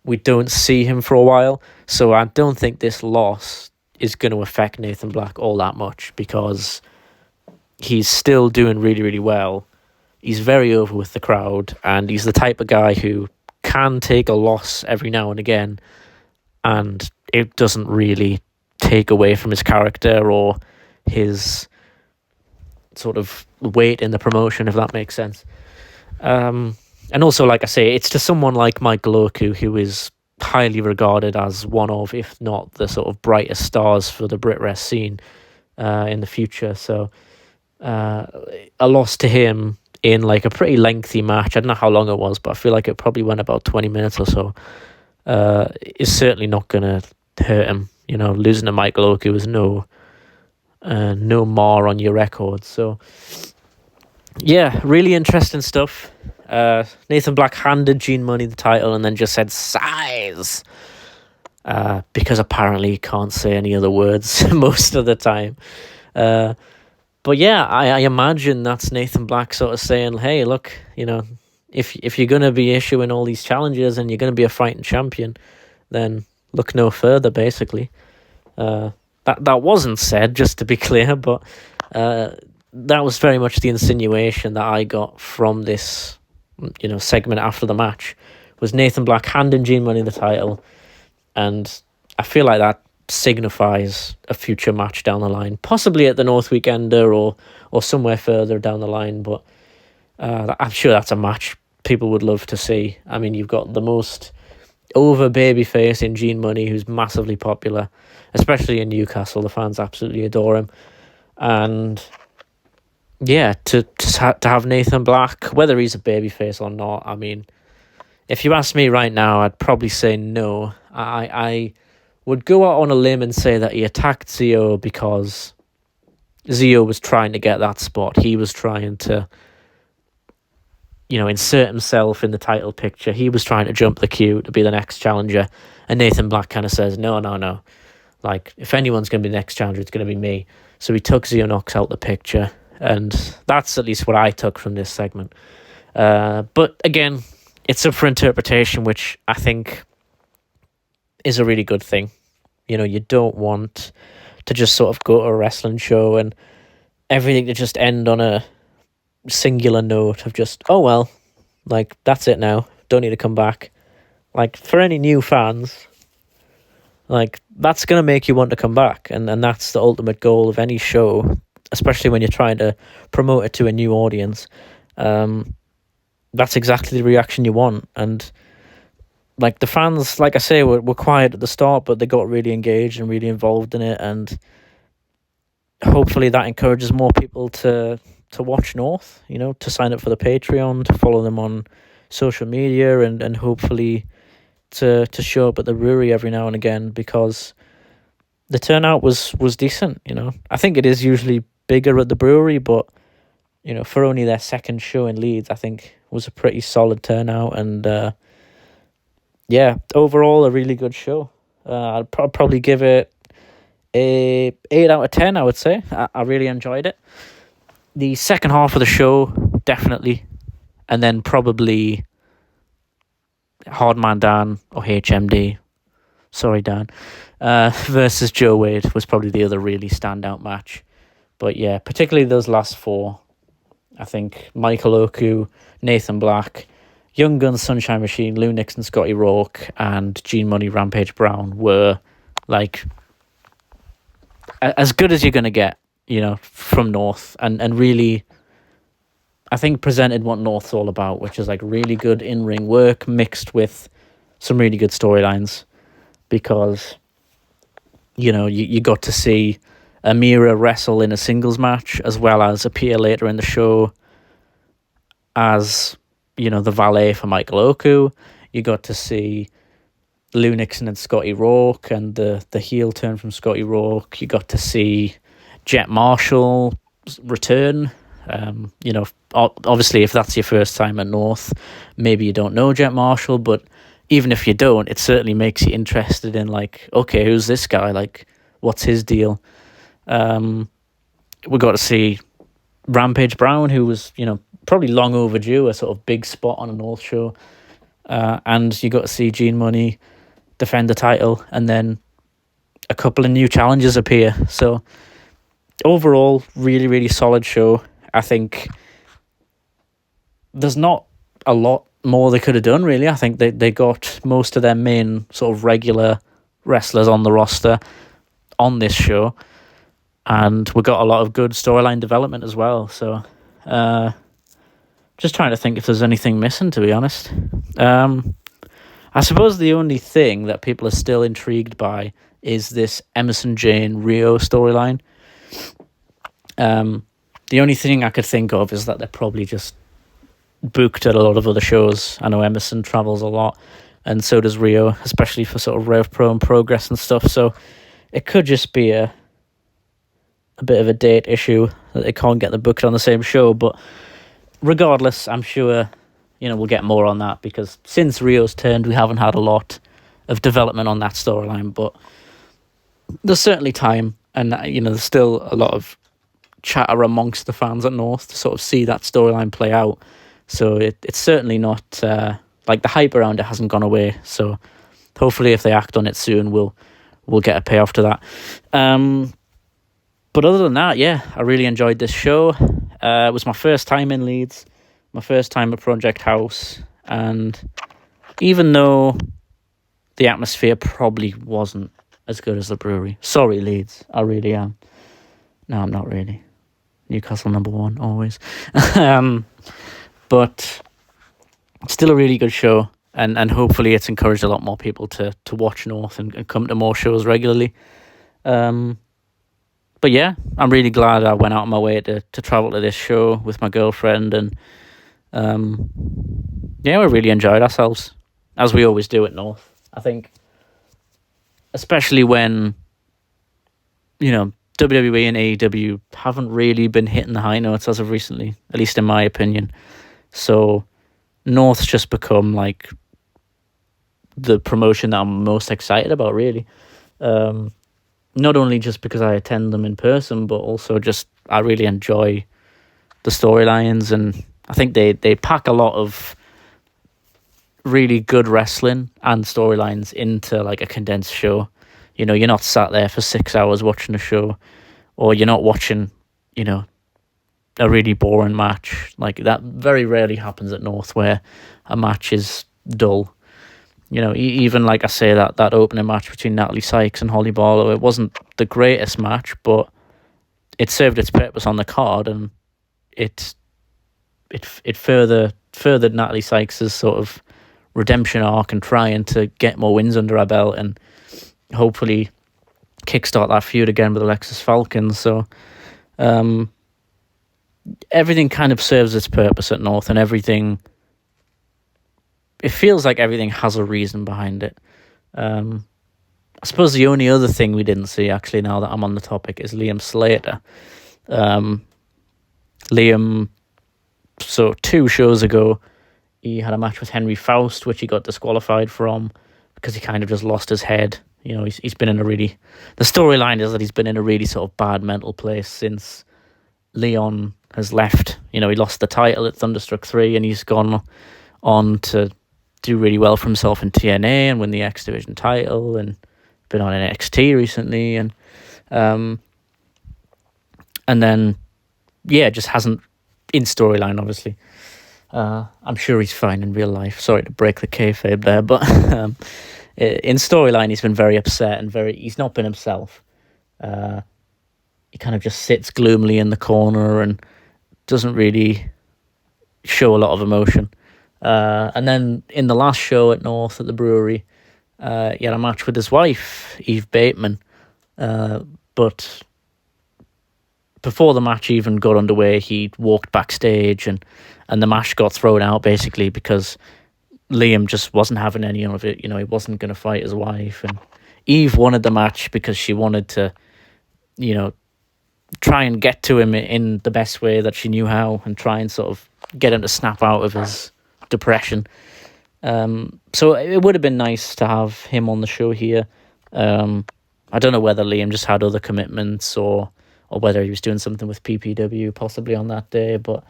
S1: we don't see him for a while. So I don't think this loss is going to affect Nathan Black all that much, because he's still doing really, really well. He's very over with the crowd, and he's the type of guy who can take a loss every now and again, and it doesn't really take away from his character or his sort of weight in the promotion, if that makes sense. And also, like I say, it's to someone like Michael Oku, who is highly regarded as one of, if not the sort of brightest stars for the Brit Rest scene in the future. So a loss to him in like a pretty lengthy match. I don't know how long it was, but I feel like it probably went about 20 minutes or so. Is certainly not going to hurt him. You know, losing to Michael Oku is no mar on your record. So yeah, really interesting stuff. Nathan Black handed Gene Money the title and then just said size. Because apparently he can't say any other words most of the time. But yeah, I imagine that's Nathan Black sort of saying, hey, look, you know, if you're going to be issuing all these challenges and you're going to be a fighting champion, then look no further, basically. That wasn't said, just to be clear, but that was very much the insinuation that I got from this, you know, segment after the match, was Nathan Black handing Gene Money the title, and I feel like that signifies a future match down the line, possibly at the North Weekender or somewhere further down the line, but I'm sure that's a match people would love to see. I mean, you've got the most over babyface in Gene Money, who's massively popular, especially in Newcastle. The fans absolutely adore him. And yeah, to have Nathan Black, whether he's a babyface or not, I mean, if you ask me right now, I'd probably say no. I would go out on a limb and say that he attacked Zio because Zio was trying to get that spot. He was trying to, you know, insert himself in the title picture. He was trying to jump the queue to be the next challenger. And Nathan Black kind of says, no. Like, if anyone's going to be the next challenger, it's going to be me. So he took Zio Knox out the picture. And that's at least what I took from this segment. But again, it's up for interpretation, which I think is a really good thing. You know, you don't want to just sort of go to a wrestling show and everything to just end on a singular note of just, oh well, like, that's it now, don't need to come back. Like, for any new fans, like, that's going to make you want to come back, and that's the ultimate goal of any show, especially when you're trying to promote it to a new audience. That's exactly the reaction you want. And like, the fans, like I say, were quiet at the start, but they got really engaged and really involved in it, and hopefully that encourages more people to watch North, you know, to sign up for the Patreon, to follow them on social media, and hopefully to show up at the brewery every now and again, because the turnout was decent, you know. I think it is usually bigger at the brewery, but, you know, for only their second show in Leeds, I think was a pretty solid turnout, and yeah, overall a really good show. I'd probably give it a 8 out of 10, I would say. I really enjoyed it. The second half of the show, definitely. And then probably Hardman Dan, or HMD, sorry Dan, versus Joe Wade was probably the other really standout match. But yeah, particularly those last four. I think Michael Oku, Nathan Black, Young Guns, Sunshine Machine, Lou Nixon, Scotty Rourke, and Gene Money, Rampage Brown were, like, as good as you're going to get, you know, from North, and really, I think, presented what North's all about, which is like really good in-ring work mixed with some really good storylines, because, you know, you got to see Amira wrestle in a singles match, as well as appear later in the show as, you know, the valet for Michael Oku. You got to see Lou Nixon and Scotty Rourke, and the heel turn from Scotty Rourke. You got to see Jet Marshall return. You know, obviously, if that's your first time at North, maybe you don't know Jet Marshall, but even if you don't, it certainly makes you interested in, like, okay, who's this guy? Like, what's his deal? We got to see Rampage Brown, who was, you know, probably long overdue, a sort of big spot on a North show. And you got to see Gene Money defend the title, and then a couple of new challenges appear. So overall, really, really solid show. I think there's not a lot more they could have done, really. I think they got most of their main sort of regular wrestlers on the roster on this show, and we got a lot of good storyline development as well. So just trying to think if there's anything missing, to be honest. I suppose the only thing that people are still intrigued by is this Emerson Jane Rio storyline. The only thing I could think of is that they're probably just booked at a lot of other shows. I know Emerson travels a lot, and so does Rio, especially for sort of Rev Pro and Progress and stuff. So it could just be a bit of a date issue that they can't get the booked on the same show. But regardless, I'm sure we'll get more on that, because since Rio's turned, we haven't had a lot of development on that storyline. But there's certainly time, and there's still a lot of chatter amongst the fans at North to sort of see that storyline play out. So it's certainly not like the hype around it hasn't gone away. So hopefully, if they act on it soon, we'll get a payoff to that. But other than that, yeah, I really enjoyed this show. It was my first time in Leeds, my first time at Project House, and even though the atmosphere probably wasn't as good as the brewery, sorry Leeds, I really am. No, I'm not really. Newcastle #1 always. But still a really good show, and hopefully it's encouraged a lot more people to watch North and come to more shows regularly. But yeah, I'm really glad I went out of my way to travel to this show with my girlfriend, and yeah, we really enjoyed ourselves, as we always do at North. I think, especially when WWE and AEW haven't really been hitting the high notes as of recently, at least in my opinion. So North's just become like the promotion that I'm most excited about, really. Not only just because I attend them in person, but also just I really enjoy the storylines, and I think they pack a lot of really good wrestling and storylines into like a condensed show. You're not sat there for 6 hours watching a show, or you're not watching, a really boring match. Like, that very rarely happens at North, where a match is dull. Even like I say, that opening match between Natalie Sykes and Holly Barlow, it wasn't the greatest match, but it served its purpose on the card, and it furthered Natalie Sykes' sort of redemption arc and trying to get more wins under her belt, and hopefully kickstart that feud again with Alexis Falcon. So everything kind of serves its purpose at North, and it feels like everything has a reason behind it. I suppose the only other thing we didn't see, actually, now that I'm on the topic, is Liam Slater. Liam, so 2 shows ago, he had a match with Henry Faust, which he got disqualified from because he kind of just lost his head. He's been in the storyline is that he's been in a really sort of bad mental place since Leon has left. He lost the title at Thunderstruck 3, and he's gone on to do really well for himself in TNA and win the X Division title, and been on NXT recently, and then just hasn't in storyline, obviously. I'm sure he's fine in real life. Sorry to break the kayfabe there, but in storyline he's been very upset and he's not been himself. He kind of just sits gloomily in the corner and doesn't really show a lot of emotion. And then in the last show at North at the brewery, he had a match with his wife, Eve Bateman. But before the match even got underway, he walked backstage, and the match got thrown out basically because Liam just wasn't having any of it. He wasn't going to fight his wife, and Eve wanted the match because she wanted to, try and get to him in the best way that she knew how, and try and sort of get him to snap out of his depression. So it would have been nice to have him on the show here. I don't know whether Liam just had other commitments or whether he was doing something with PPW possibly on that day, but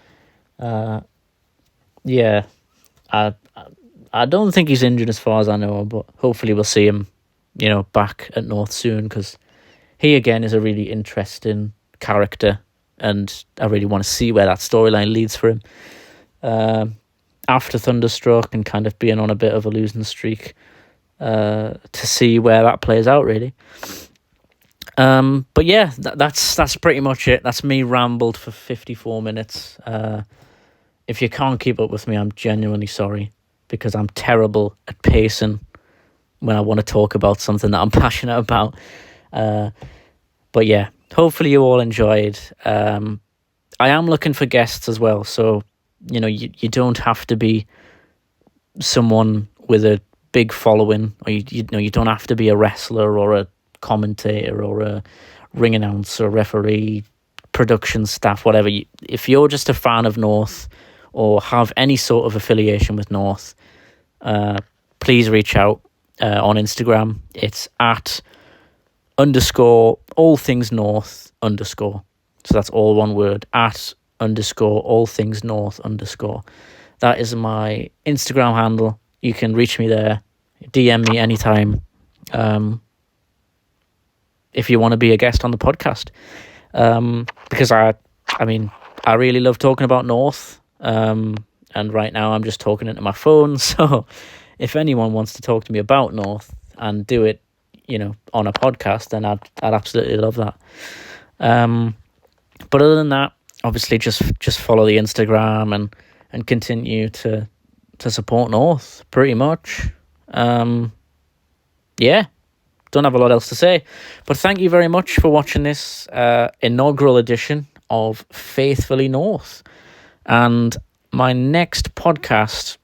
S1: I don't think he's injured as far as I know, but hopefully we'll see him back at North soon, because he again is a really interesting character, and I really want to see where that storyline leads for him after Thunderstruck, and kind of being on a bit of a losing streak, to see where that plays out, really. But yeah, that's pretty much it. That's me rambled for 54 minutes. If you can't keep up with me, I'm genuinely sorry. because I'm terrible at pacing when I want to talk about something that I'm passionate about. But yeah, hopefully you all enjoyed. I am looking for guests as well, so you don't have to be someone with a big following, or you don't have to be a wrestler or a commentator or a ring announcer, referee, production staff, whatever. If you're just a fan of North or have any sort of affiliation with North, please reach out on Instagram. It's at _ all things North _ so that's all one word, at _ all things North _ that is my Instagram handle. You can reach me there, DM me anytime if you want to be a guest on the podcast, because I really love talking about North, and right now I'm just talking into my phone. So if anyone wants to talk to me about North and do it on a podcast, then I'd absolutely love that. But other than that, obviously just follow the Instagram and continue to support North, pretty much. Yeah, don't have a lot else to say, but thank you very much for watching this inaugural edition of Faithfully North, and my next podcast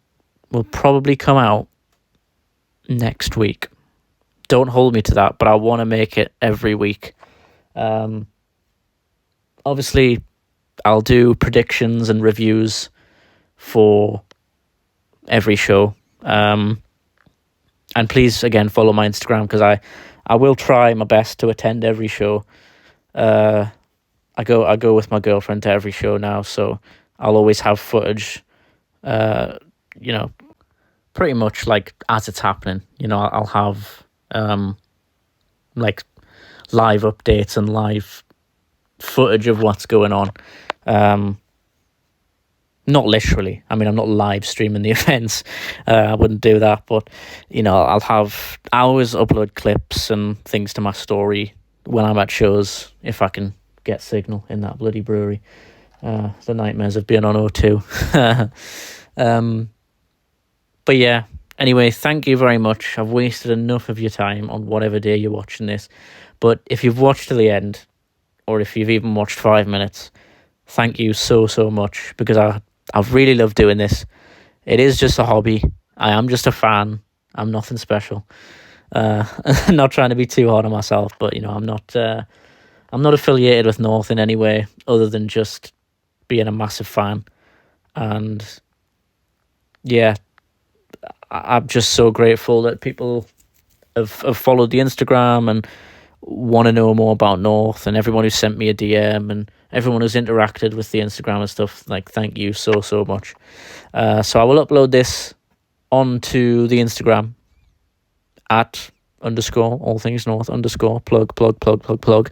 S1: will probably come out next week. Don't hold me to that, but I want to make it every week. Obviously, I'll do predictions and reviews for every show. And please, again, follow my Instagram, because I will try my best to attend every show. I go with my girlfriend to every show now, so I'll always have footage, pretty much like as it's happening. I'll have like live updates and live footage of what's going on. Not literally. I'm not live streaming the events. I wouldn't do that, but I always upload clips and things to my story when I'm at shows, if I can get signal in that bloody brewery. The nightmares of being on O2. But yeah, anyway, thank you very much. I've wasted enough of your time on whatever day you're watching this, but if you've watched to the end, or if you've even watched 5 minutes, thank you so much, because I've really loved doing this. It is just a hobby. I am just a fan. I'm nothing special. Not trying to be too hard on myself, but I'm not affiliated with North in any way other than just being a massive fan. And yeah, I'm just so grateful that people have followed the Instagram and want to know more about North, and everyone who sent me a DM and everyone who's interacted with the Instagram and stuff. Like, thank you so much. So I will upload this onto the Instagram at _ all things North _ plug.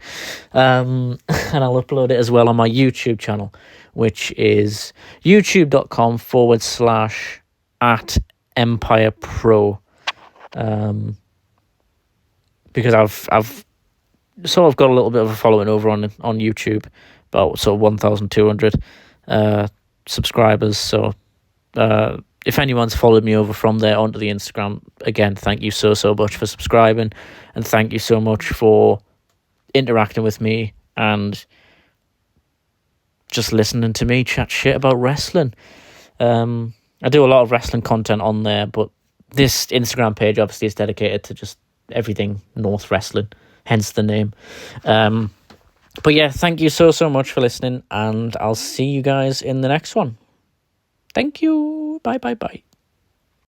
S1: And I'll upload it as well on my YouTube channel, which is youtube.com / Empire Pro. Because I've sort of got a little bit of a following over on YouTube, about sort of 1,200 subscribers. So if anyone's followed me over from there onto the Instagram, again, thank you so much for subscribing, and thank you so much for interacting with me and just listening to me chat shit about wrestling. I do a lot of wrestling content on there, but this Instagram page obviously is dedicated to just everything North wrestling, hence the name. But yeah, thank you so much for listening, and I'll see you guys in the next one. Thank you. Bye.